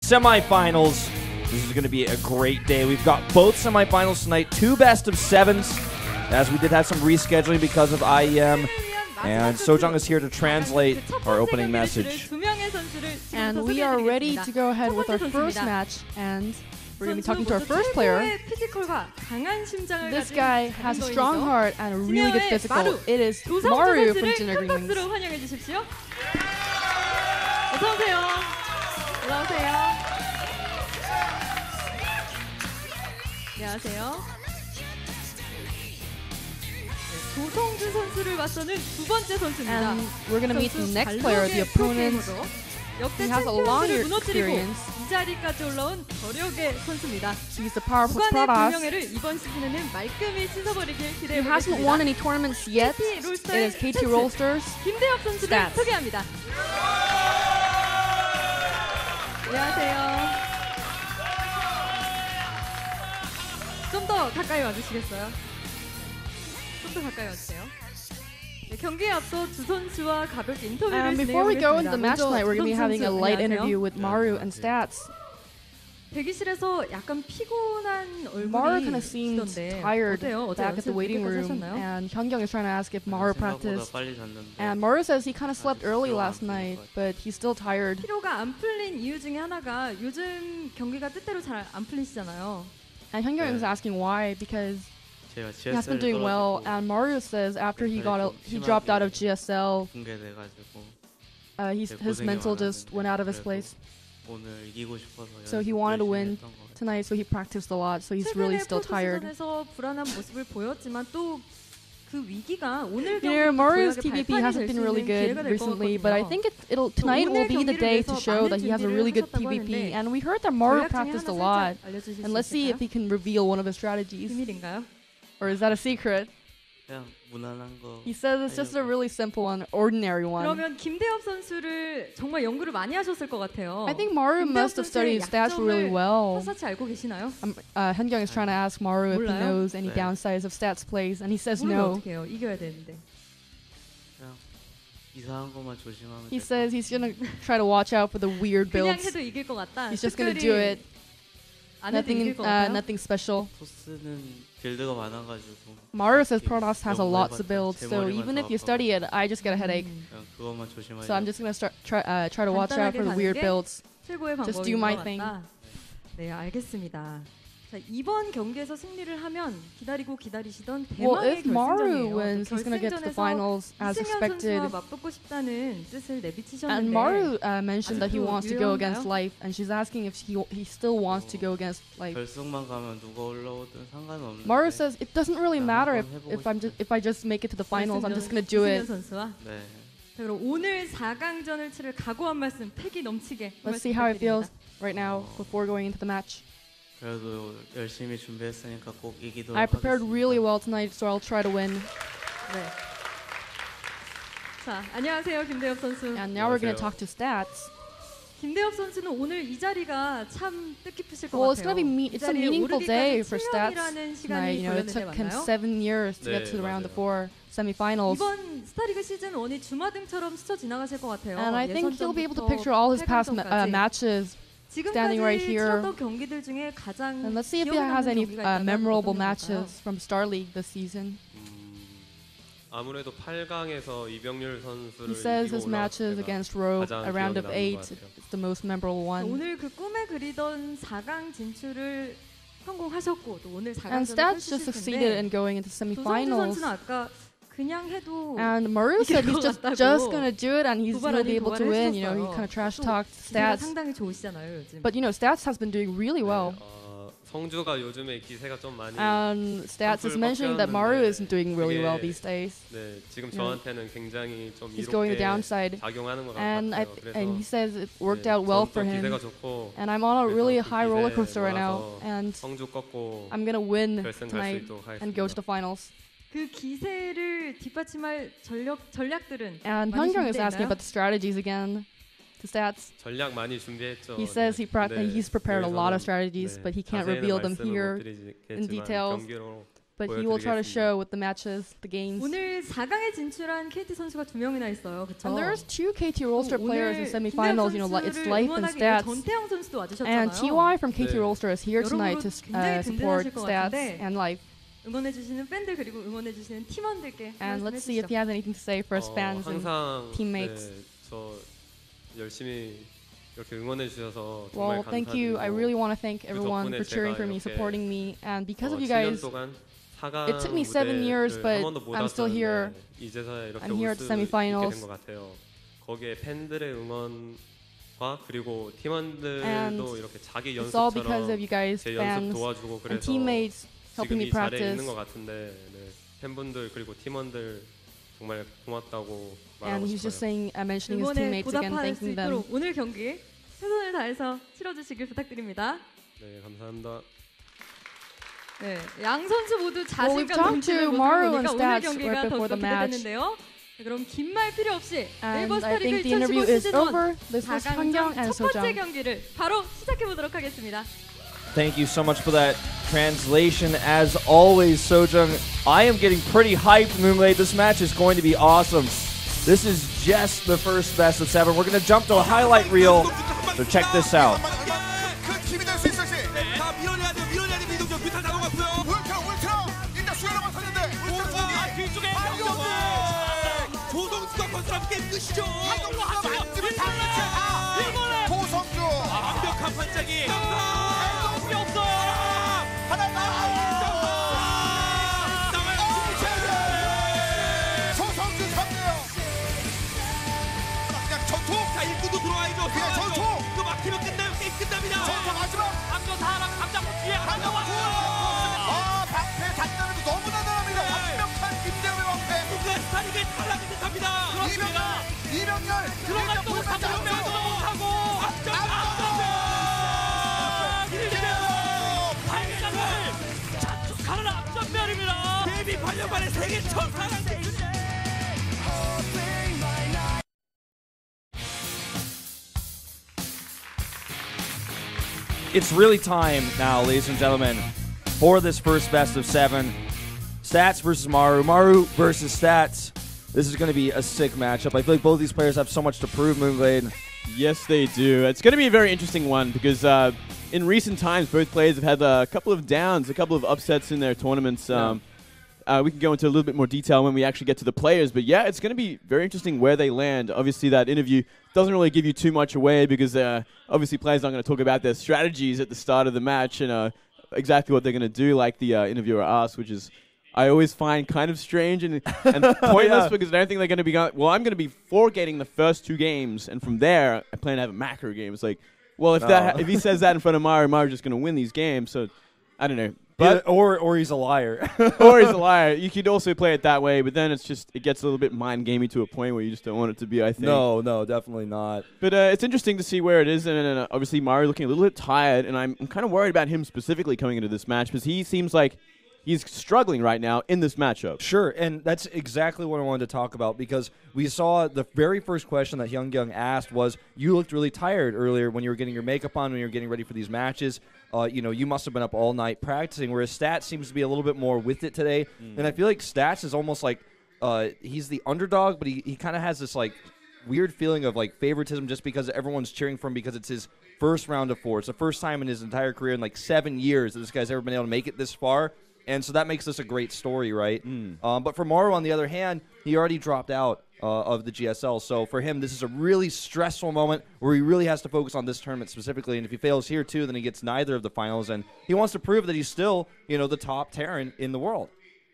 Semifinals. This is going to be a great day. We've got both semifinals tonight, 2 best-of-7s, as we did have some rescheduling because of IEM. And Sojung is here to translate our opening message. And we are ready to go ahead with our first match, and we're going to be talking to our first player. This guy has a strong heart and a really good physical. It is Maru from Junior Green Wings. 안녕하세요. 조성주 선수를 맞서는 두 번째 선수입니다. And we're going to meet the next player, the opponent. He has a long experience. 이 자리까지 올라온 저력의 선수입니다. He's the powerful Protoss. 이번 시즌에는 말끔히 씻어버리길 He hasn't won any tournaments yet. It is KT Rollsters. 김대엽 선수를 소개합니다. 안녕하세요. 좀 더 가까이 와주시겠어요? 좀 더 가까이 와주세요. 네, 경기에 앞서 두 선수와 가볍게 인터뷰를 진행해보겠습니다. Before we go into the match tonight, we're going to be having a light interview with Maru and Stats. 대기실에서 약간 피곤한 Maru 얼굴이 kind of seemed tired back at the waiting room, and Hyungyung is trying to ask if Maru practiced. And Maru says he kind of slept early last night, but he's still tired. 피로가 안 풀린 이유 중에 하나가 요즘 경기가 뜻대로 잘 안 풀리시잖아요. And Hyungyung is asking why, because he has been doing well, and Maru says after he dropped out of GSL, his mental just went out of his place. So he wanted to win tonight, so he practiced a lot, so he's really still tired. Maru's TVP hasn't been really good recently, but I think tonight will be the day to show that he has a really good TVP. And we heard that Maru practiced a lot, and let's see if he can reveal one of his strategies. Or is that a secret? He says it's just a really simple one, ordinary one. 그러면 김대엽 선수를 정말 연구를 많이 하셨을 것 같아요. I think Maru must have studied stats really well. 사사치 알고 계시나요? Hyungyung is trying to ask Maru if he knows any downsides of stats plays, and he says no. 어떻게 해요? 이겨야 되는데. He says he's gonna try to watch out for the weird builds. 그냥 해도 이길 것 같다. He's just gonna do it. Nothing special. Maru says Protoss has a lot to build, so even if you study it, I just get a headache. So I'm just gonna try to watch out for the weird builds. Just do my thing. 네, 알겠습니다. 자, 이번 경기에서 승리를 하면 기다리고 기다리시던 Well, 대망의 if Maru 결승전이에요. wins, he's gonna get to the finals as expected. 맞붙고 싶다는 뜻을 내비치셨는데. And Maru mentioned that he wants to go against Life, and she's asking if he still wants to go against Life. Maru says it doesn't really matter if I just make it to the finals. I'm just gonna do it. 그럼 오늘 4강전을 치를 각오한 말씀 패기 넘치게. Let's see how it feels right now before going into the match. I prepared really well tonight, so I'll try to win. 네. 자, 안녕하세요, 김대엽 선수. And now we're going to talk to Stats. 김대엽 선수는 오늘 이 자리가 참 뜻깊으실 것 Well, 같아요. it's a meaningful day for Stats tonight. You know, it took him 7 years to get to the round of 4 semifinals. 이번 스타리그 시즌 1이 주마등처럼 스쳐 지나가실 것 같아요. And I think he'll be able to picture all his past matches standing right here. And let's see if he has any memorable matches from Star League this season. 아무래도 8강에서 이병률 선수를 He says his matches against Rogue, a round of 8, is the most memorable one. 오늘 그 꿈에 그리던 4강 진출을 성공하셨고 또 오늘 4강전을 And Stats just succeeded in going into semifinals. 선수는 아까 그냥 해도 And Maru said he's just gonna do it and he's gonna be able to win. You know, he kind of trash talked Stats. 상당히 좋으시잖아요, 요즘. But you know, Stats has been doing really well. 성주가 요즘에 기세가 좀 많이. And Stats is mentioning that Maru isn't doing really well these days. 네, 지금 저한테는 굉장히 좀 He's going the downside. 작용하는 것 And 같아요. he says it worked out well for him. And I'm on a really high roller coaster right now. And I'm gonna win tonight and go to the finals. 그 기세를 뒷받침할 전략들은 And Hyungyung is asking about the strategies again. The Stats. 전략 많이 준비했죠. He says he's prepared a lot of strategies, but he can't reveal them here in detail. but he will try to show with the matches, the games. 오늘 4강에 진출한 KT 선수가 2명이나 있어요. 그렇죠? And there's 2 KT roster players in semifinals. You know, it's Life and Stats. 전태영 선수도 와주셨잖아요. And TY from KT 네. roster is here tonight to support Stats and Life. 응원해주시는 팬들 그리고 응원해주시는 팀원들께 And let's see if he has anything to say for his fans and 항상 teammates. 네, 저 열심히 이렇게 응원해 주셔서 Well, 정말 thank you. I really want to thank everyone 덕분에 for cheering 제가 for me, 이렇게 supporting me, and because of you 7년 guys, 동안 it took me 7 years, but 한 번도 못 I'm still here. 왔었는데 이제서야 이렇게 I'm here 올 at the 수 있게 semifinals. 된 것 같아요. 거기에 팬들의 응원과 그리고 팀원들도 And 이렇게 자기 It's all because of 연습처럼 you guys, 제 연습 fans, 도와주고 and 그래서 teammates helping 지금 me 이 자리에 practice. 있는 것 같은데 네, 팬분들 그리고 팀원들 정말 고맙다고 And 말하고 he's just 싶어요. saying, mentioning his 응원에 teammates again, 보답할 수 thanking them. 있도록 오늘 경기 최선을 다해서 치러주시길 부탁드립니다. 네, 감사합니다. 네, 양 선수 모두 Well, we've 자신감 talked 넘치는 to 모습을 Maru 보니까 and 오늘 Stats 경기가 right before 더욱더 the match. 기대되는데요. 네, 그럼 긴 말 필요 없이 And 네이버 I think 스타리그 the interview 2015 is 시즌 1 over. This was 4강전 Hangyang and 첫 번째 Sojang. 경기를 바로 시작해 보도록 하겠습니다. Thank you so much for that translation. As always, Sojung, I am getting pretty hyped, Moonlight. This match is going to be awesome. This is just the first best of 7. We're going to jump to a highlight reel, so check this out. 완벽한 반짝이 자, 1구도 들어와야죠. 그냥 전투! 이거 막히면 끝나면 게임 끝납니다. 전투 마지막! 앞서 다 하나 감잡고 뒤에 하나 왔어요. 방패 단단해도 너무 단단합니다. 완벽한 김대우의 방패. 누가 스타리그에 탈락이 듯합니다. 이병렬 들어갔다고 3명도 못하고 앞전 김대우 자축하는 앞전면입니다. 데뷔 8년 만에 세계 첫 사강 It's really time now, ladies and gentlemen, for this first best of 7. Stats versus Maru. Maru versus Stats. This is going to be a sick matchup. I feel like both these players have so much to prove, Moonglade. Yes, they do. It's going to be a very interesting one because in recent times, both players have had a couple of downs, a couple of upsets in their tournaments. We can go into a little bit more detail when we actually get to the players. But yeah, it's going to be very interesting where they land. Obviously, that interview doesn't really give you too much away because obviously players aren't going to talk about their strategies at the start of the match and exactly what they're going to do, like the interviewer asked, which is I always find kind of strange and pointless because I don't think they're going to be going, well, I'm going to be forgating the first 2 games, and from there, I plan to have a macro game. It's like, well, if he says that in front of Maru's just going to win these games, so I don't know. But or he's a liar. Or he's a liar. You could also play it that way, but then it gets a little bit mind gamey to a point where you just don't want it to be, I think. No, definitely not. But it's interesting to see where it is, and obviously Maru looking a little bit tired, and I'm kind of worried about him specifically coming into this match because he seems like he's struggling right now in this matchup. Sure, and that's exactly what I wanted to talk about because we saw the very first question that Hyungyung asked was, you looked really tired earlier when you were getting your makeup on, when you were getting ready for these matches. You must have been up all night practicing, whereas Stats seems to be a little bit more with it today. And I feel like Stats is almost like he's the underdog, but he kind of has this like weird feeling of like favoritism just because everyone's cheering for him because it's his first round of 4. It's the first time in his entire career in like 7 years that this guy's ever been able to make it this far. And so that makes this a great story, right? But for Maru, on the other hand, he already dropped out of the GSL. So for him, this is a really stressful moment where he really has to focus on this tournament specifically. And if he fails here, too, then he gets neither of the finals. And he wants to prove that he's still, the top Terran in the world.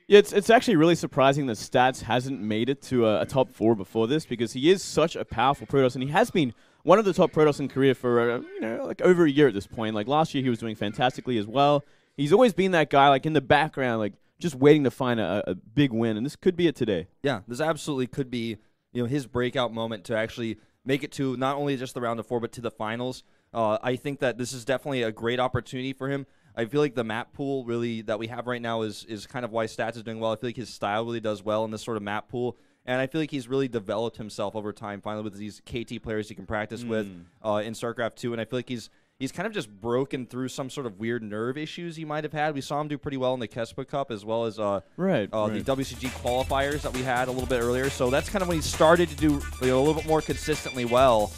Yeah, it's actually really surprising that Stats hasn't made it to a top 4 before this because he is such a powerful Protoss, and he has been one of the top Protoss in Korea for, like over a year at this point. Like last year, he was doing fantastically as well. He's always been that guy, like in the background, like just waiting to find a big win, and this could be it today. Yeah, this absolutely could be, his breakout moment to actually make it to not only just the round of 4, but to the finals. I think that this is definitely a great opportunity for him. I feel like the map pool really that we have right now is kind of why Stats is doing well. I feel like his style really does well in this sort of map pool. And I feel like he's really developed himself over time, finally, with these KT players he can practice with in StarCraft 2. And I feel like he's he's kind of just broken through some sort of weird nerve issues he might have had. We saw him do pretty well in the Kespa Cup as well as the WCG qualifiers that we had a little bit earlier. So that's kind of when he started to do a little bit more consistently well.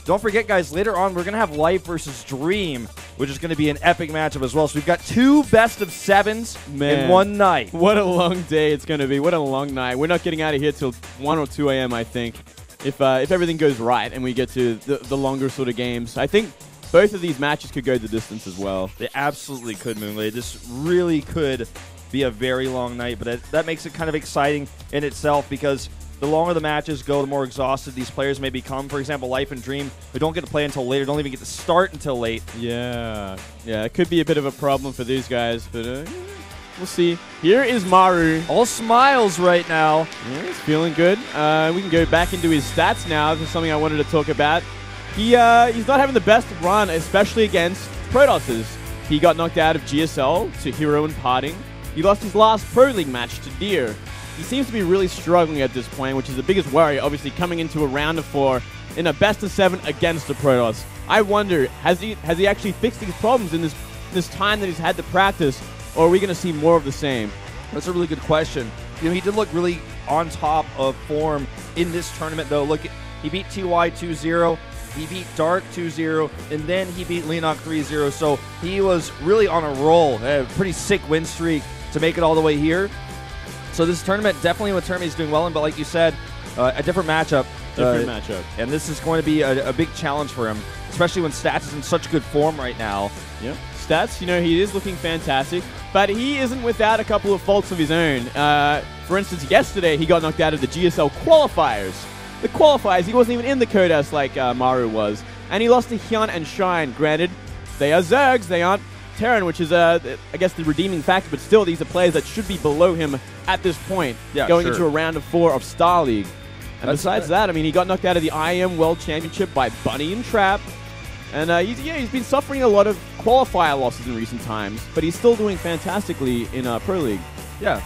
Don't forget, guys, later on, we're going to have Life versus Dream, which is going to be an epic matchup as well. So we've got 2 best-of-7s in one night. What a long day it's going to be. What a long night. We're not getting out of here till 1 or 2 a.m., I think, if everything goes right and we get to the longer sort of games. I think both of these matches could go the distance as well. They absolutely could, Moonlay. This really could be a very long night, but that makes it kind of exciting in itself because the longer the matches go, the more exhausted these players may become. For example, Life and Dream, who don't get to play until later, don't even get to start until late. Yeah, it could be a bit of a problem for these guys, but we'll see. Here is Maru. All smiles right now. Yeah, he's feeling good. We can go back into his stats now. This is something I wanted to talk about. He's not having the best run, especially against Protosses. He got knocked out of GSL to Hero and Parting. He lost his last Pro League match to Deer. He seems to be really struggling at this point, which is the biggest worry, obviously, coming into a round of 4 in a best-of-7 against a Protoss. I wonder, has he actually fixed these problems in this time that he's had to practice, or are we going to see more of the same? That's a really good question. You know, he did look really on top of form in this tournament, though. Look, he beat TY 2-0, he beat Dark 2-0, and then he beat Lenok 3-0, so he was really on a roll. A pretty sick win streak to make it all the way here. So this tournament, definitely a tournament he's doing well in, but like you said, a different matchup. And this is going to be a big challenge for him, especially when Stats is in such good form right now. Yeah, Stats, he is looking fantastic, but he isn't without a couple of faults of his own. For instance, yesterday he got knocked out of the GSL qualifiers. The qualifiers, he wasn't even in the Codas like Maru was. And he lost to Hyun and Shine. Granted, they are Zergs, they aren't Terran, which is, I guess, the redeeming factor, but still, these are players that should be below him at this point, going into a round of 4 of Star League. And besides that, I mean, he got knocked out of the IM World Championship by Bunny and Trap. And he's been suffering a lot of qualifier losses in recent times, but he's still doing fantastically in Pro League. Yeah.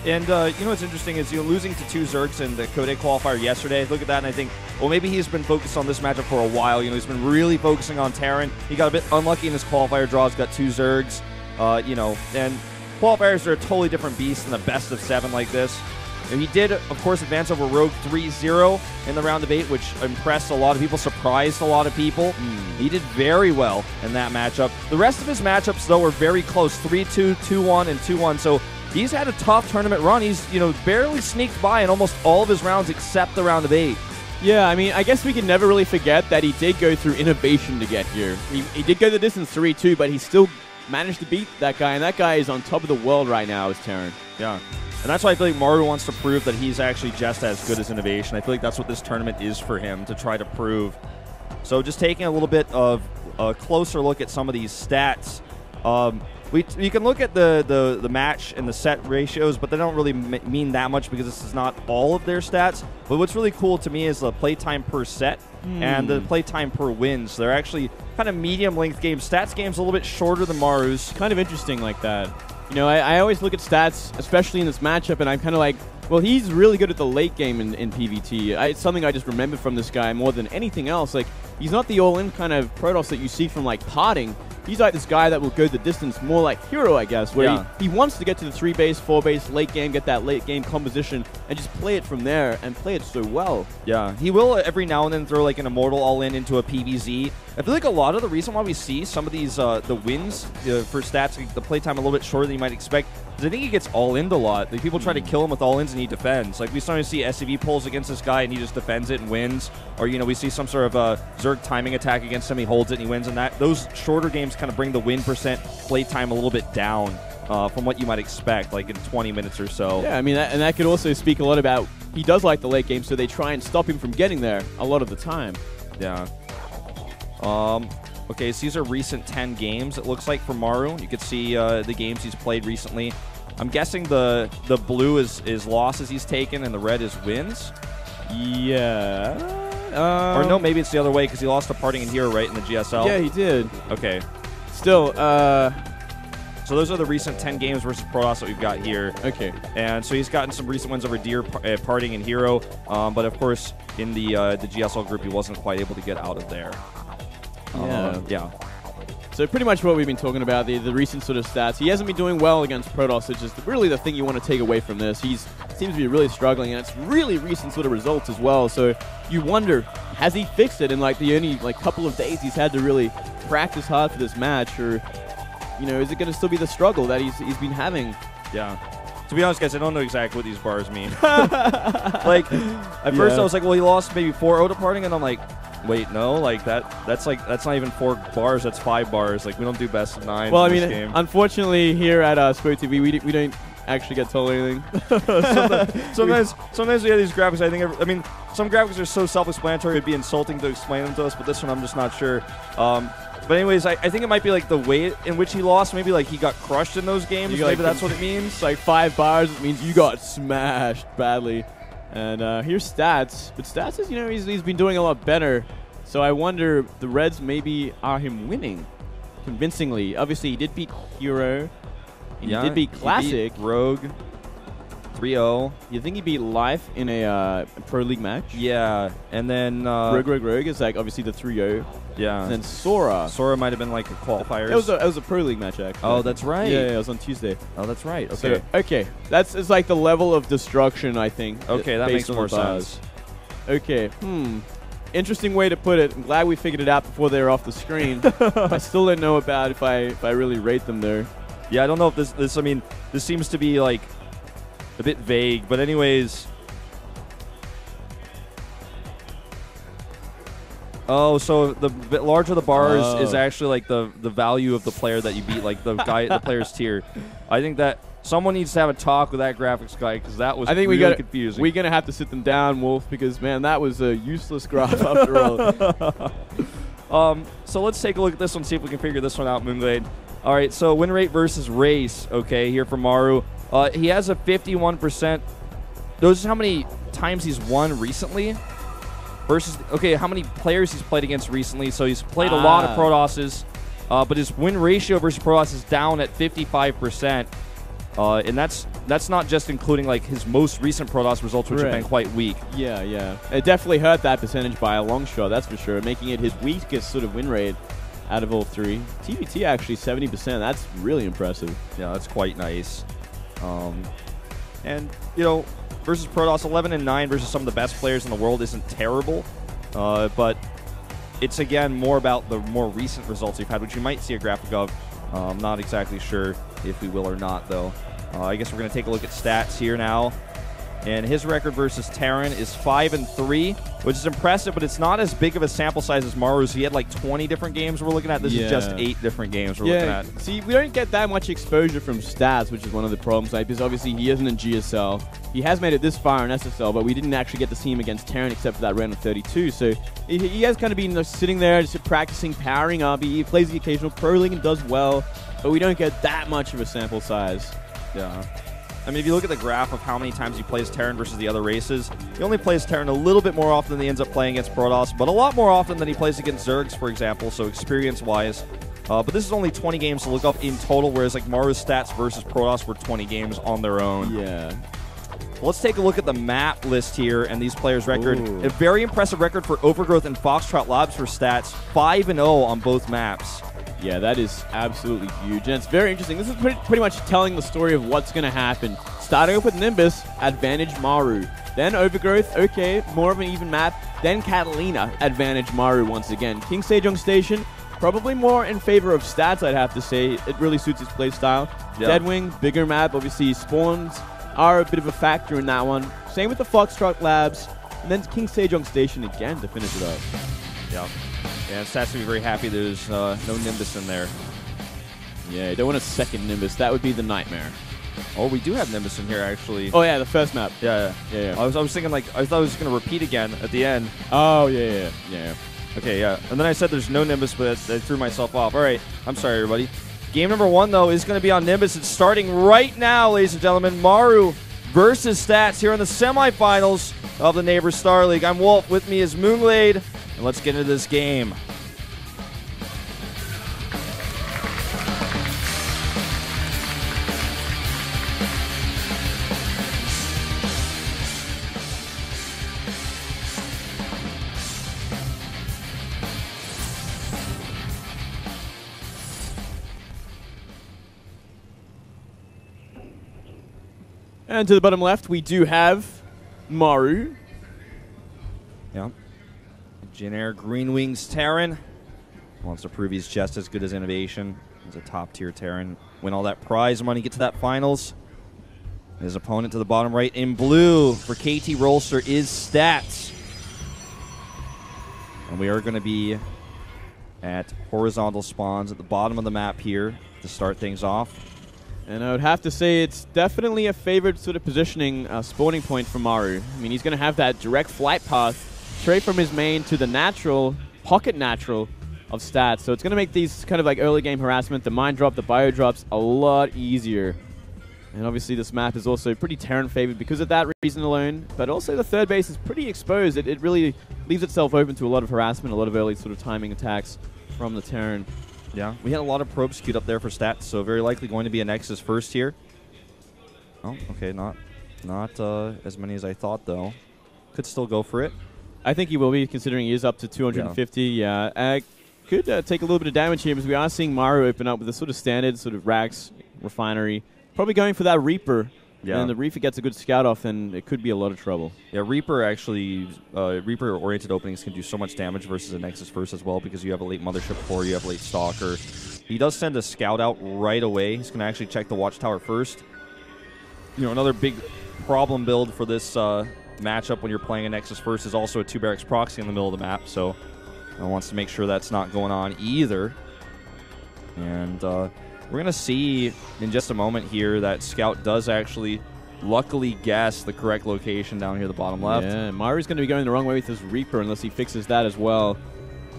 And you know what's interesting is losing to 2 Zergs in the Code qualifier yesterday. I look at that and I think, well, maybe he's been focused on this matchup for a while. He's been really focusing on Terran. He got a bit unlucky in his qualifier draws, got 2 Zergs. And qualifiers are a totally different beast than the best-of-7 like this. And he did, of course, advance over Rogue 3-0 in the round of 8, which impressed a lot of people, surprised a lot of people. He did very well in that matchup. The rest of his matchups, though, were very close, 3-2, 2-1, and 2-1. So he's had a tough tournament run. He's, barely sneaked by in almost all of his rounds except the round of 8. Yeah, I mean, I guess we can never really forget that he did go through innovation to get here. He did go the distance 3-2, but he still managed to beat that guy, and that guy is on top of the world right now as Terran. Yeah. And that's why I feel like Maru wants to prove that he's actually just as good as Innovation. I feel like that's what this tournament is for him, to try to prove. So just taking a little bit of a closer look at some of these stats. You can look at the match and the set ratios, but they don't really mean that much because this is not all of their stats. But what's really cool to me is the playtime per set and the playtime per wins. They're actually kind of medium-length games. Stats games a little bit shorter than Maru's. Kind of interesting like that. I always look at stats, especially in this matchup, and I'm kind of like, well, he's really good at the late game in PvT. It's something I just remember from this guy more than anything else. Like, he's not the all-in kind of Protoss that you see from, like, Parting. He's like this guy that will go the distance, more like Hero, I guess, where he wants to get to the 3-base, 4-base, late game, get that late game composition, and just play it from there, and play it so well. Yeah, he will every now and then throw like an Immortal all-in into a PvZ. I feel like a lot of the reason why we see some of these the wins for stats, like the playtime a little bit shorter than you might expect, is I think he gets all-in a lot. Like, people try to kill him with all-ins and he defends. Like, we started to see SCV pulls against this guy and he just defends it and wins. Or, we see some sort of Zerg timing attack against him, he holds it and he wins. And those shorter games kind of bring the win percent playtime a little bit down from what you might expect, like in 20 minutes or so. Yeah, I mean, and that could also speak a lot about he does like the late game, so they try and stop him from getting there a lot of the time. Yeah. Okay, so these are recent 10 games, it looks like, for Maru. You can see the games he's played recently. I'm guessing the blue is losses he's taken and the red is wins? Yeah. Or no, maybe it's the other way because he lost to Parting and Hero, right, in the GSL? Yeah, he did. Okay. Still, so those are the recent 10 games versus Protoss that we've got here. Okay. And so he's gotten some recent wins over Deer, Parting, and Hero. But, of course, in the GSL group, he wasn't quite able to get out of there. Yeah. Yeah. so pretty much what we've been talking about, the recent sort of stats. He hasn't been doing well against Protoss, which is really the thing you want to take away from this. He seems to be really struggling, and it's really recent sort of results as well. So you wonder, has he fixed it in like the only couple of days he's had to really practice hard for this match, or is it going to still be the struggle that he's been having? Yeah. To be honest, guys, I don't know exactly what these bars mean. Like, at first I was like, well, he lost maybe 4-0 to Parting, and I'm like, wait, no, like that's not even 4 bars, that's 5 bars. Like, we don't do best of 9 well, in I mean, this game. Unfortunately, here at EsportsTV, we don't actually get told anything. sometimes we have these graphics. I mean, some graphics are so self-explanatory it'd be insulting to explain them to us, but this one I'm just not sure. But anyways, I think it might be like the way in which he lost. Maybe like he got crushed in those games. Maybe that's what it means. Like 5 bars, it means you got smashed badly. And here's Stats. But Stats is, he's been doing a lot better. So I wonder, the Reds maybe are him winning convincingly. Obviously, he did beat Hero. He did beat Classic. He beat Rogue 3-0. You think he beat Life in a Pro League match? Yeah. And then Rogue is like obviously the 3-0. Yeah. And then Sora might have been like a qualifier. It was a Pro League match, actually. Oh, that's right. Yeah, it was on Tuesday. Oh, that's right. Okay. So, okay. It's like the level of destruction, I think. Okay, that makes more sense. Okay. Interesting way to put it. I'm glad we figured it out before they were off the screen. I still don't know about if I really rate them there. Yeah, I don't know if this seems to be like a bit vague, but anyways. Oh, so the bit larger the bars is actually like the value of the player that you beat, like the player's tier. I think that someone needs to have a talk with that graphics guy, because that was really confusing. We're gonna have to sit them down, Wolf, because man, that was a useless graph after all. So let's take a look at this one, see if we can figure this one out, Moonglade. All right, so win rate versus race. Okay, here for Maru, he has a 51%. Those are how many times he's won recently. Versus, okay, how many players he's played against recently. So he's played a lot of Protosses, but his win ratio versus Protoss is down at 55%. And that's not just including like his most recent Protoss results, which have been quite weak. Yeah, yeah. It definitely hurt that percentage by a long shot, that's for sure, making it his weakest sort of win rate out of all 3. TVT actually 70%. That's really impressive. Yeah, that's quite nice. And, versus Protoss, 11-9 versus some of the best players in the world isn't terrible, but it's again more about the more recent results you've had, which you might see a graphic of. I'm not exactly sure if we will or not, though. I guess we're going to take a look at stats here now. And his record versus Terran is 5-3, which is impressive, but it's not as big of a sample size as Maru's. He had like 20 different games we're looking at. This is just 8 different games we're looking at. See, we don't get that much exposure from stats, which is one of the problems, because obviously he isn't in GSL. He has made it this far in SSL, but we didn't actually get to see him against Terran except for that round of 32. So he has kind of been sitting there just practicing, powering up. He plays the occasional Pro League and does well, but we don't get that much of a sample size. Yeah. I mean, if you look at the graph of how many times he plays Terran versus the other races, he only plays Terran a little bit more often than he ends up playing against Protoss, but a lot more often than he plays against Zergs, for example, so experience-wise. But this is only 20 games to look up in total, whereas like Maru's stats versus Protoss were 20 games on their own. Yeah. Let's take a look at the map list here and these players' record. A very impressive record for Overgrowth and Foxtrot Labs for stats, 5-0 on both maps. Yeah, that is absolutely huge, and it's very interesting. This is pretty much telling the story of what's going to happen. Starting off with Nimbus, advantage Maru. Then Overgrowth, okay, more of an even map. Then Catalina, advantage Maru once again. King Sejong Station, probably more in favor of stats, I'd have to say. It really suits his playstyle. Yeah. Deadwing, bigger map, obviously spawns are a bit of a factor in that one. Same with the Foxtrot Labs, and then King Sejong Station again to finish it up. Yeah. Yeah, Stats will be very happy there's no Nimbus in there. Yeah, you don't want a second Nimbus. That would be the nightmare. Oh, we do have Nimbus in here, actually. Oh, yeah, the first map. Yeah. I was thinking, like, I thought it was going to repeat again at the end. Oh, yeah. Okay, yeah. And then I said there's no Nimbus, but I threw myself off. All right. I'm sorry, everybody. Game number 1, though, is going to be on Nimbus. It's starting right now, ladies and gentlemen. Maru versus Stats here in the semifinals of the Neighbor Star League. I'm Wolf. With me is Moonglade. And let's get into this game. And to the bottom left, we do have Maru. Yeah. Jin-Air Green Wings Terran. Wants to prove he's just as good as Innovation. He's a top-tier Terran. Win all that prize money, get to that finals. His opponent to the bottom right in blue for KT Rolster is Stats. And we are going to be at horizontal spawns at the bottom of the map here to start things off. And I would have to say it's definitely a favored sort of positioning spawning point for Maru. I mean, he's going to have that direct flight path straight from his main to the natural, pocket natural of Stats. So it's going to make these kind of like early game harassment, the mine drop, the bio drops, a lot easier. And obviously this map is also pretty Terran favored because of that reason alone. But also the third base is pretty exposed. It really leaves itself open to a lot of harassment, a lot of early sort of timing attacks from the Terran. Yeah, we had a lot of probes queued up there for Stats, so very likely going to be a Nexus first here. Oh, okay, not as many as I thought, though. Could still go for it. I think he will be, considering he is up to 250. Yeah, could take a little bit of damage here, because we are seeing Maru open up with a sort of standard sort of Rax Refinery. Probably going for that Reaper. Yeah. And the Reaper gets a good scout off, and it could be a lot of trouble. Yeah, Reaper actually, Reaper-oriented openings can do so much damage versus a Nexus first as well, because you have a late Mothership core, you have late Stalker. He does send a scout out right away. He's going to actually check the Watchtower first. You know, another big problem build for this matchup when you're playing a Nexus first is also a 2 barracks proxy in the middle of the map, so he wants to make sure that's not going on either. And we're going to see in just a moment here that Scout does actually luckily guess the correct location down here at the bottom left. Yeah, Maru's going to be going the wrong way with his Reaper unless he fixes that as well.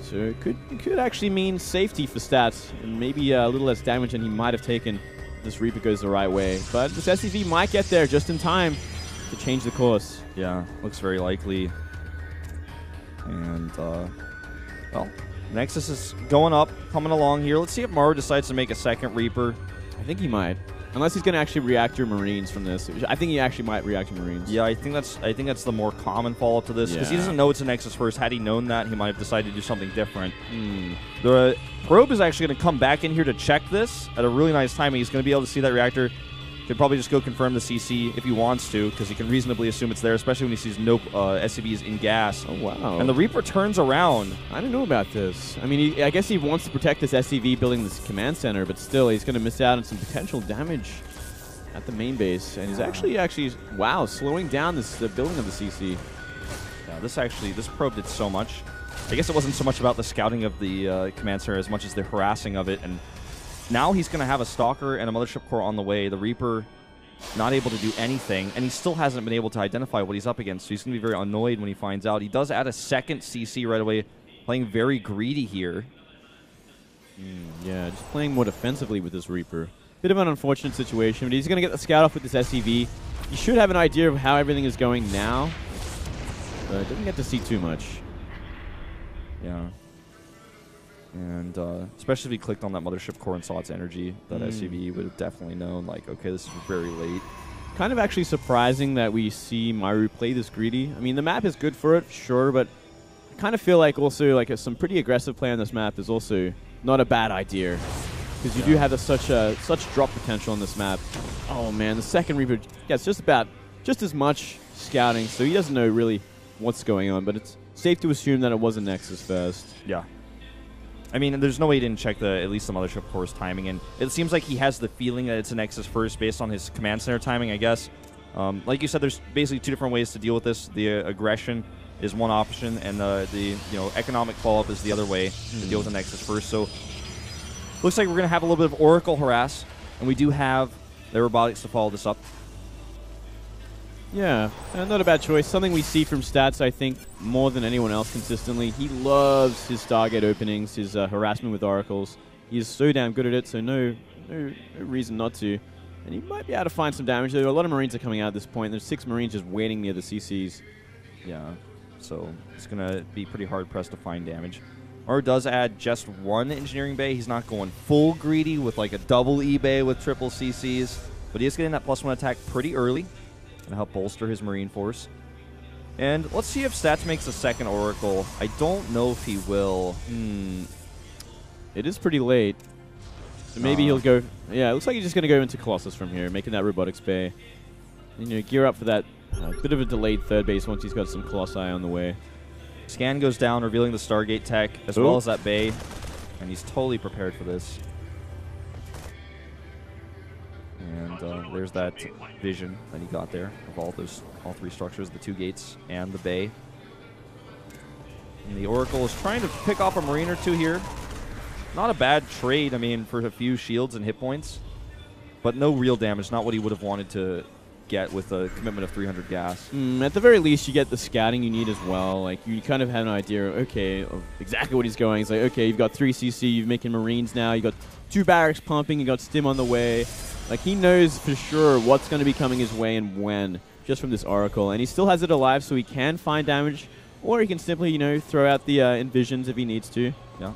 So it could actually mean safety for Stats and maybe a little less damage than he might have taken if this Reaper goes the right way. But this SCV might get there just in time to change the course. Yeah, looks very likely. And, well, Nexus is going up, coming along here. Let's see if Maru decides to make a second Reaper. I think he might. Unless he's going to actually react your Marines from this. I think he actually might react your Marines. Yeah, I think that's the more common follow-up to this, because he doesn't know it's a Nexus first. Had he known that, he might have decided to do something different. The probe is actually going to come back in here to check this at a really nice timing. He's going to be able to see that reactor. Could probably just go confirm the CC if he wants to, because he can reasonably assume it's there, especially when he sees no SCVs in gas. Oh, wow. And the Reaper turns around. I don't know about this. I mean, I guess he wants to protect this SCV building this command center, but still, he's going to miss out on some potential damage at the main base. And he's actually, wow, slowing down this building of the CC. Yeah, this probe did so much. I guess it wasn't so much about the scouting of the command center as much as the harassing of it. And now he's going to have a Stalker and a Mothership core on the way. The Reaper not able to do anything, and he still hasn't been able to identify what he's up against, so he's going to be very annoyed when he finds out. He does add a second CC right away, playing very greedy here. Yeah, just playing more defensively with this Reaper. Bit of an unfortunate situation, but he's going to get the scout off with this SCV. He should have an idea of how everything is going now, but doesn't get to see too much. Yeah. And especially if he clicked on that Mothership core and saw its energy, that SCV would have definitely known, like, okay, this is very late. Kind of actually surprising that we see Maru play this greedy. I mean, the map is good for it, sure, but I kind of feel like also like some pretty aggressive play on this map is also not a bad idea, because you do have such drop potential on this map. Oh man, the second Reaper gets just as much scouting, so he doesn't know really what's going on, but it's safe to assume that it was a Nexus first. Yeah. I mean, there's no way he didn't check at least the Mothership core's timing, and it seems like he has the feeling that it's a Nexus first based on his command center timing, I guess. Like you said, there's basically two different ways to deal with this. The aggression is one option, and the economic follow-up is the other way to deal with the Nexus first. So looks like we're going to have a little bit of Oracle harass, and we do have the robotics to follow this up. Yeah, not a bad choice. Something we see from Stats, I think, more than anyone else consistently. He loves his Stargate openings, his harassment with Oracles. He is so damn good at it, so no reason not to. And he might be able to find some damage. There are a lot of Marines are coming out at this point. There's 6 Marines just waiting near the CCs. Yeah, so it's going to be pretty hard-pressed to find damage. Or does add just 1 engineering bay. He's not going full greedy with like a double E-bay with triple CCs, but he is getting that +1 attack pretty early to help bolster his Marine force. And let's see if Stats makes a second Oracle. I don't know if he will. It is pretty late. So maybe he'll go... Yeah, it looks like he's just going to go into Colossus from here, making that Robotics Bay. gear up for that bit of a delayed third base once he's got some Colossi on the way. Scan goes down, revealing the Stargate tech, as well as that Bay, and he's totally prepared for this. And there's that vision that he got there of all three structures, the 2 gates and the Bay. And the Oracle is trying to pick off a Marine or 2 here. Not a bad trade, I mean, for a few shields and hit points, but no real damage, not what he would have wanted to get with a commitment of 300 gas. At the very least, you get the scouting you need as well. Like, you kind of have an idea, okay, of exactly what he's going. It's like, okay, you've got 3 CC, you're making Marines now, you got 2 barracks pumping, you got Stim on the way. Like, he knows for sure what's going to be coming his way and when, just from this Oracle. And he still has it alive, so he can find damage, or he can simply, throw out the Envisions if he needs to. Yeah.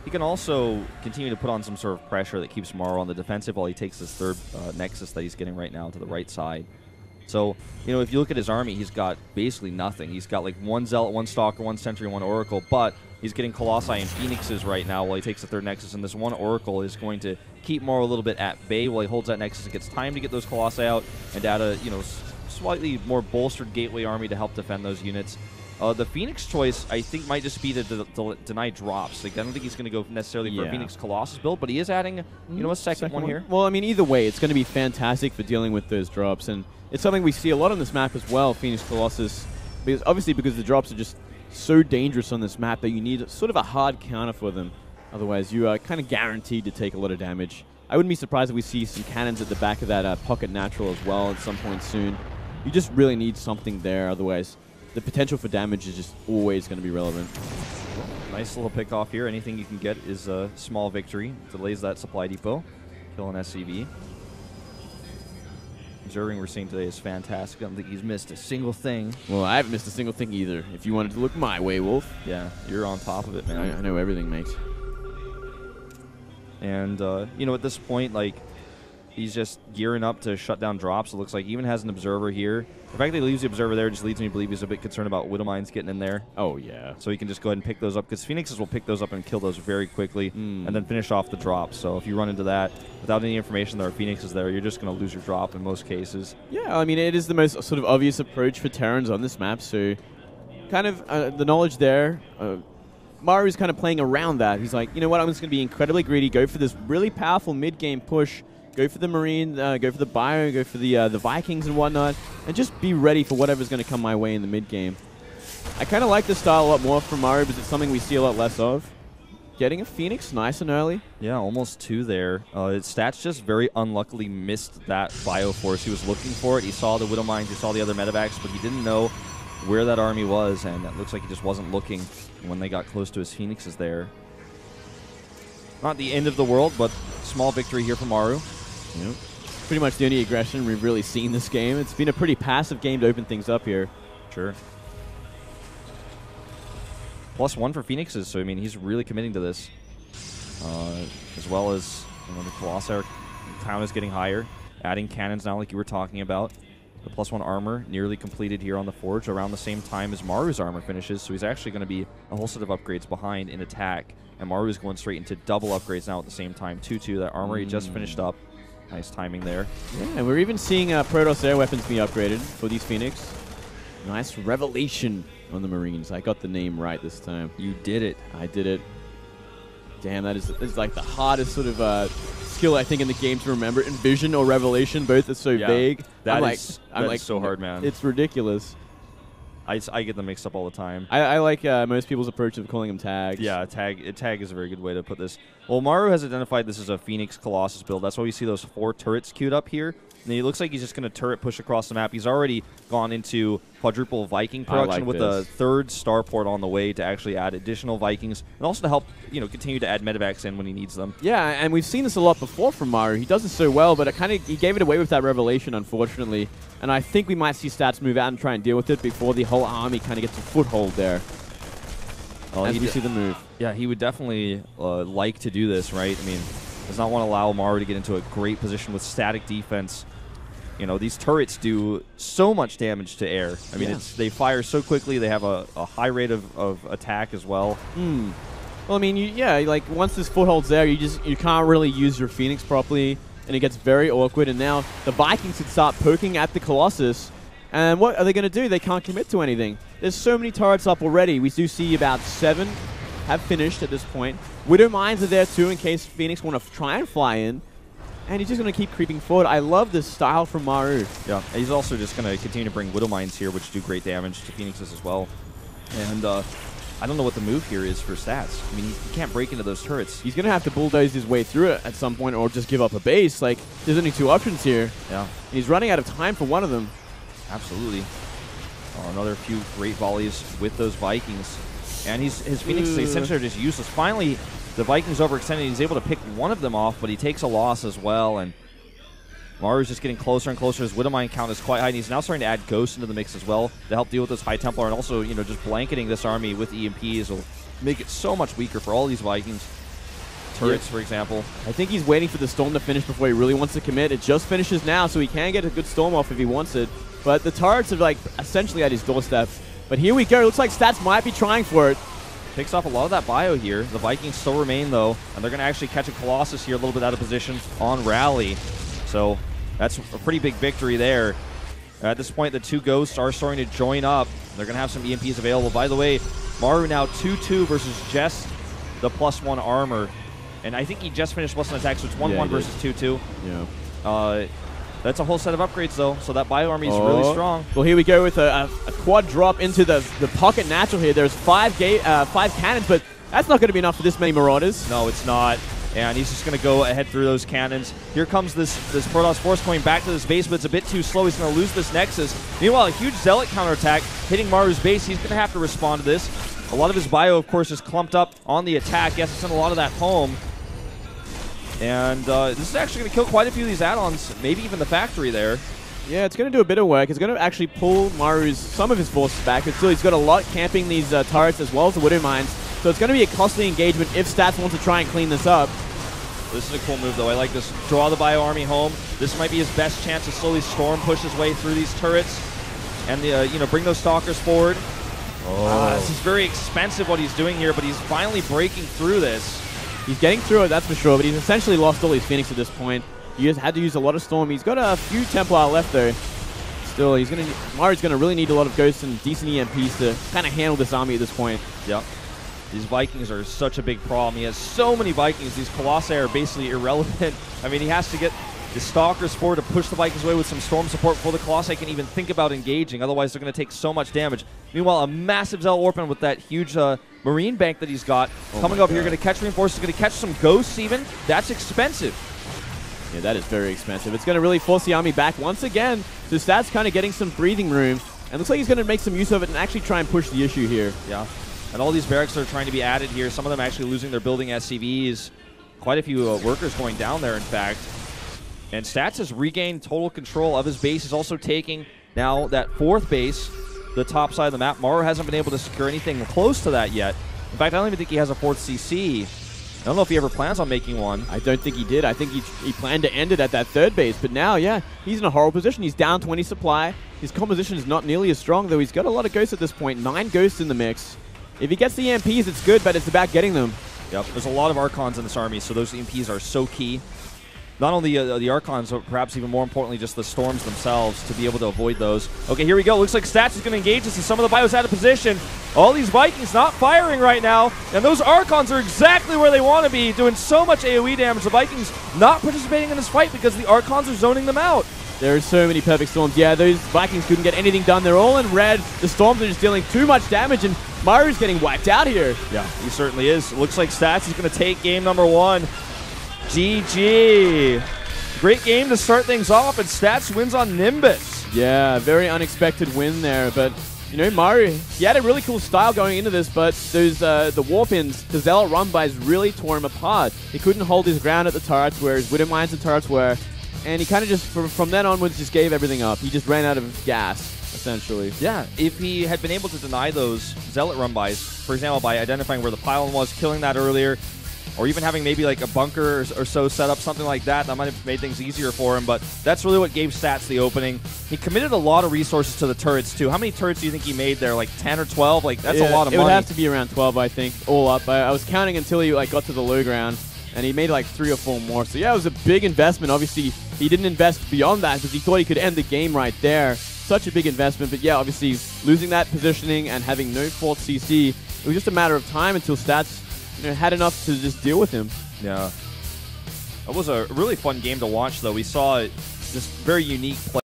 He can also continue to put on some sort of pressure that keeps Maru on the defensive while he takes his third Nexus that he's getting right now to the right side. So, if you look at his army, he's got basically nothing. He's got like 1 Zealot, 1 Stalker, 1 Sentry, 1 Oracle, but he's getting Colossi and Phoenixes right now while he takes the third Nexus, and this 1 Oracle is going to keep Maru a little bit at bay while he holds that Nexus and gets time to get those Colossi out and add a, slightly more bolstered Gateway army to help defend those units. The Phoenix choice, I think, might just be to deny drops. Like, I don't think he's going to go necessarily for a Phoenix Colossus build, but he is adding, a second one here. Well, I mean, either way, it's going to be fantastic for dealing with those drops, and it's something we see a lot on this map as well, Phoenix Colossus, because the drops are just so dangerous on this map that you need sort of a hard counter for them. Otherwise, you are kind of guaranteed to take a lot of damage. I wouldn't be surprised if we see some cannons at the back of that Pocket Natural as well at some point soon. You just really need something there, otherwise the potential for damage is just always going to be relevant. Nice little pick off here. Anything you can get is a small victory. Delays that supply depot. Kill an SCV. Observing we're seeing today is fantastic. I don't think he's missed a single thing. Well, I haven't missed a single thing either. If you wanted to look my way, Wolf. Yeah, you're on top of it, man. I know everything, mate. And, at this point, like, he's just gearing up to shut down drops. It looks like he even has an Observer here. The fact that he leaves the Observer there just leads me to believe he's a bit concerned about Widow Mines getting in there. Oh, yeah. So he can just go ahead and pick those up, because Phoenixes will pick those up and kill those very quickly and then finish off the drops. So if you run into that without any information there are Phoenixes there, you're just going to lose your drop in most cases. Yeah, I mean, it is the most sort of obvious approach for Terrans on this map, so kind of the knowledge there. Maru's kind of playing around that. He's like, you know what, I'm just going to be incredibly greedy, go for this really powerful mid-game push, go for the Marine, go for the Bio, go for the Vikings and whatnot, and just be ready for whatever's going to come my way in the mid-game. I kind of like this style a lot more from Maru, because it's something we see a lot less of. Getting a Phoenix nice and early. Yeah, almost 2 there. His stats just very unluckily missed that Bio Force. He was looking for it. He saw the Widow Mines, he saw the other medevacs, but he didn't know where that army was, and it looks like he just wasn't looking when they got close to his Phoenixes there. Not the end of the world, but small victory here for Maru. Yep. Pretty much the only aggression we've really seen this game. It's been a pretty passive game to open things up here. Sure. +1 for Phoenixes, so I mean he's really committing to this. As well as the Colossi count is getting higher. Adding cannons now like you were talking about. The +1 armor nearly completed here on the Forge around the same time as Maru's armor finishes, so he's actually going to be a whole set of upgrades behind in attack. And Maru's going straight into double upgrades now at the same time. 2-2, that armor he just finished up. Nice timing there. Yeah, and we're even seeing Protoss air weapons be upgraded for these Phoenix. Nice revelation on the Marines. I got the name right this time. You did it. I did it. Damn, that is like the hardest sort of skill I think in the game to remember. Envision or Revelation, both are so vague. That's so hard, man. It's ridiculous. I get them mixed up all the time. I like most people's approach of calling them tags. Yeah, tag is a very good way to put this. Well, Maru has identified this as a Phoenix Colossus build. That's why we see those 4 turrets queued up here. And it looks like he's just going to turret push across the map. He's already gone into quadruple Viking production with a 3rd starport on the way to actually add additional Vikings and also to help continue to add medevacs in when he needs them. Yeah, and we've seen this a lot before from Maru. He does it so well, but he gave it away with that revelation, unfortunately. And I think we might see stats move out and try and deal with it before the whole army kind of gets a foothold there. As we see the move. Yeah, he would definitely like to do this, right? I mean, does not want to allow Maru to get into a great position with static defense. These turrets do so much damage to air. I mean, they fire so quickly. They have a high rate of attack as well. Well, I mean, like once this foothold's there, you can't really use your Phoenix properly. and it gets very awkward, and now the Vikings could start poking at the Colossus. And what are they going to do? They can't commit to anything. There's so many turrets up already. We do see about 7 have finished at this point. Widow Mines are there too in case Phoenix want to try and fly in. And he's just going to keep creeping forward. I love this style from Maru. Yeah, and he's also just going to continue to bring Widow Mines here, which do great damage to Phoenix's as well. And I don't know what the move here is for Stats. I mean, he can't break into those turrets. He's going to have to bulldoze his way through it at some point or just give up a base. Like, there's only 2 options here. Yeah. And he's running out of time for one of them. Absolutely. Another few great volleys with those Vikings. And his Phoenix essentially are just useless. Finally, the Vikings overextended. He's able to pick one of them off, but he takes a loss as well. And Maru's just getting closer and closer. His Widowmine count is quite high, and he's now starting to add Ghosts into the mix as well to help deal with this High Templar. And also, you know, just blanketing this army with EMPs will make it so much weaker for all these Vikings. Turrets, for example. I think he's waiting for the Storm to finish before he really wants to commit. It just finishes now, so he can get a good Storm off if he wants it. But the turrets are, like, essentially at his doorstep. But here we go. Looks like Stats might be trying for it. Picks off a lot of that bio here. The Vikings still remain, though, and they're going to actually catch a Colossus here a little bit out of position on Rally. So that's a pretty big victory there. At this point, the 2 Ghosts are starting to join up. They're going to have some EMPs available. By the way, Maru now 2-2 versus just the +1 armor. And I think he just finished +1 attack, so it's 1-1 versus 2-2. Yeah. That's a whole set of upgrades, though, so that bio army is really strong. Well, here we go with a quad drop into the pocket natural here. There's 5 cannons, but that's not going to be enough for this many Marauders. No, it's not. And he's just going to go ahead through those cannons. Here comes this Protoss Force going back to this base, but it's a bit too slow. He's going to lose this Nexus. Meanwhile, a huge Zealot counterattack hitting Maru's base. He's going to have to respond to this. A lot of his bio, of course, is clumped up on the attack. He has to send a lot of that home. And this is actually going to kill quite a few of these add-ons, maybe even the factory there. Yeah, it's going to do a bit of work. It's going to actually pull some of his forces back, but still he's got a lot camping these turrets as well as the Widow Mines. So it's going to be a costly engagement if Stats wants to try and clean this up. This is a cool move, though. I like this. Draw the bio army home. This might be his best chance to slowly Storm push his way through these turrets and bring those Stalkers forward. This is very expensive what he's doing here, but he's finally breaking through this. He's getting through it, that's for sure, but he's essentially lost all his Phoenix at this point. He has had to use a lot of Storm. He's got a few Templar left, though. Still, Maru's going to really need a lot of Ghosts and decent EMPs to kind of handle this army at this point. Yep. These Vikings are such a big problem. He has so many Vikings. These Colossi are basically irrelevant. I mean, he has to get the Stalkers forward to push the Vikings away with some Storm support before the Colossi can even think about engaging. Otherwise, they're going to take so much damage. Meanwhile, a massive Zealot Warpman with that huge Marine bank that he's got coming up here. Going to catch reinforcements, going to catch some Ghosts even. That's expensive. Yeah, that is very expensive. It's going to really force the army back once again. So Stats kind of getting some breathing room. And looks like he's going to make some use of it and actually try and push the issue here. Yeah. And all these barracks are trying to be added here. Some of them actually losing their building SCVs. Quite a few workers going down there, in fact. And Stats has regained total control of his base. He's also taking now that 4th base, the top side of the map. Maru hasn't been able to secure anything close to that yet. In fact, I don't even think he has a 4th CC. I don't know if he ever plans on making one. I don't think he did. I think he planned to end it at that 3rd base. But now, yeah, he's in a horrible position. He's down 20 supply. His composition is not nearly as strong, though. He's got a lot of Ghosts at this point. 9 Ghosts in the mix. If he gets the EMPs, it's good, but it's about getting them. Yep, there's a lot of Archons in this army, so those EMPs are so key. Not only the Archons, but perhaps even more importantly, just the Storms themselves to be able to avoid those. Okay, here we go. Looks like Stats is going to engage us, and some of the bios out of position. All these Vikings not firing right now, and those Archons are exactly where they want to be, doing so much AoE damage. The Vikings not participating in this fight because the Archons are zoning them out. There are so many perfect Storms. Yeah, those Vikings couldn't get anything done. They're all in red. The Storms are just dealing too much damage, and Maru's getting wiped out here. Yeah, he certainly is. It looks like Stats is going to take game number 1. GG. Great game to start things off, and Stats wins on Nimbus. Yeah, very unexpected win there, but you know, Maru, he had a really cool style going into this, but those the Warpins, the Zealot run-bys really tore him apart. He couldn't hold his ground at the turrets where his Widow Mines and turrets were, and he kind of just, from then onwards, just gave everything up. He just ran out of gas, essentially. Yeah, if he had been able to deny those Zealot run-bys, for example, by identifying where the pylon was, killing that earlier, or even having maybe like a bunker or so set up, something like that, that might have made things easier for him. But that's really what gave Stats the opening. He committed a lot of resources to the turrets, too. How many turrets do you think he made there? Like 10 or 12? Like, that's a lot of money. It would have to be around 12, I think, all up. I was counting until he got to the low ground. and he made like 3 or 4 more. So yeah, it was a big investment. Obviously, he didn't invest beyond that because he thought he could end the game right there. Such a big investment, but yeah, obviously losing that positioning and having no fault CC, it was just a matter of time until Stats had enough to just deal with him. Yeah. That was a really fun game to watch, though. We saw just very unique play.